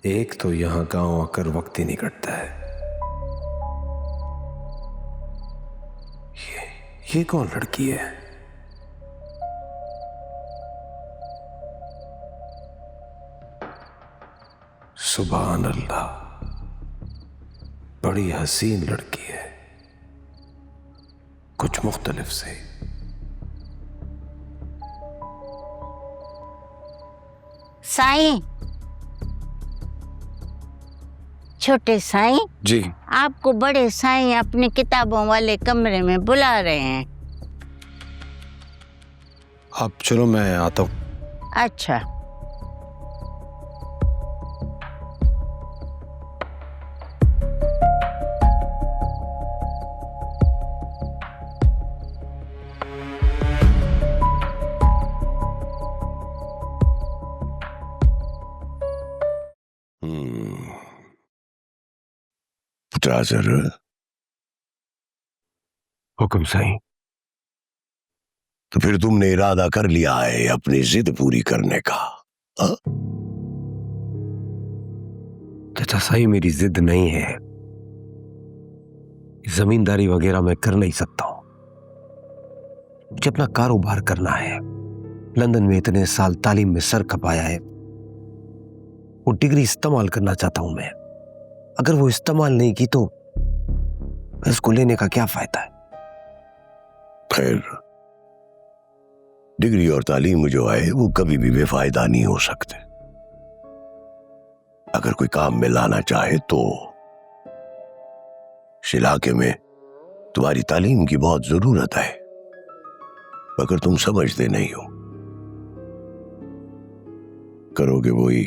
एक तो यहां गांव आकर वक्त ही नहीं कटता है। ये कौन लड़की है? सुभान अल्लाह, बड़ी हसीन लड़की है, कुछ मुख्तलिफ से। साईं, छोटे साईं जी। आपको बड़े साईं अपने किताबों वाले कमरे में बुला रहे हैं। आप चलो, मैं आता हूं। अच्छा। जरा हुक्म साईं। तो फिर तुमने इरादा कर लिया है अपनी जिद पूरी करने का? चाचा साईं, मेरी जिद नहीं है, जमींदारी वगैरह मैं कर नहीं सकता हूं। मुझे अपना कारोबार करना है। लंदन में इतने साल तालीम में सर खपाया है, वो डिग्री इस्तेमाल करना चाहता हूं मैं। अगर वो इस्तेमाल नहीं की तो इसको लेने का क्या फायदा है? खैर, डिग्री और तालीम जो है वो कभी भी बेफायदा नहीं हो सकते। अगर कोई काम में लाना चाहे तो इस इलाके में तुम्हारी तालीम की बहुत जरूरत है, मगर तुम समझते नहीं हो। करोगे वही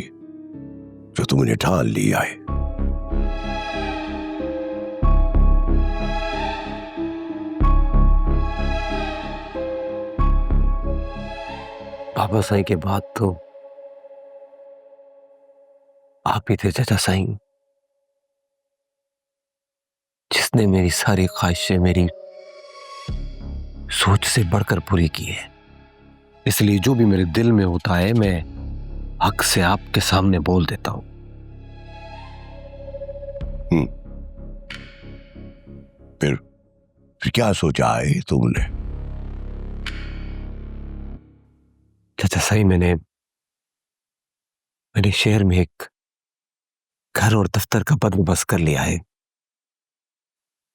जो तुमने ठान लिया है। बाबा साईं के बाद तो आप ही थे चाचा साईं, जिसने मेरी सारी ख्वाहिशें मेरी सोच से बढ़कर पूरी की है। इसलिए जो भी मेरे दिल में होता है मैं हक से आपके सामने बोल देता हूं। फिर क्या सोचा है तुमने? चाचा साईं, मैंने शहर में एक घर और दफ्तर का बंदोबस्त कर लिया है।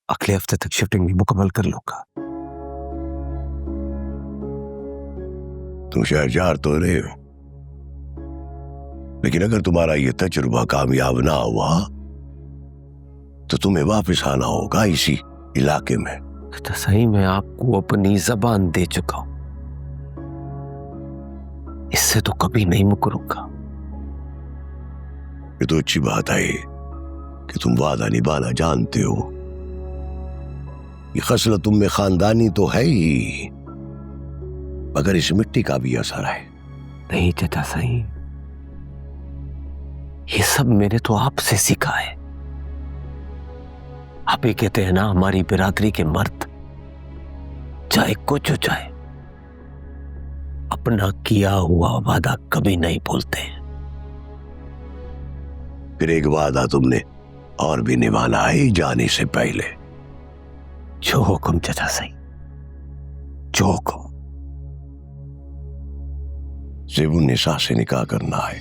अगले हफ्ते तक शिफ्टिंग भी मुकम्मल कर लूंगा। तुम शहरजार तो रहे हो, लेकिन अगर तुम्हारा यह तजुर्बा कामयाब ना हुआ तो तुम्हें वापस आना होगा इसी इलाके में। चाचा साईं, मैं आपको अपनी जबान दे चुका हूं, इससे तो कभी नहीं मुकरूंगा। ये तो अच्छी बात है कि तुम वादा निभाना जानते हो। ये खसलत तुम में खानदानी तो है ही, मगर इस मिट्टी का भी असर है। नहीं चाचा साईं, ये सब मैंने तो आपसे सीखा है। आप ही कहते हैं ना, हमारी बिरादरी के मर्द चाहे कुछ हो जाए अपना किया हुआ वादा कभी नहीं भूलते। फिर एक वादा तुमने और भी निभाना है जाने से पहले। जो हुक्म चाचा साईं, जो हुक्म। ज़ेबुन निसा से निकाह करना है।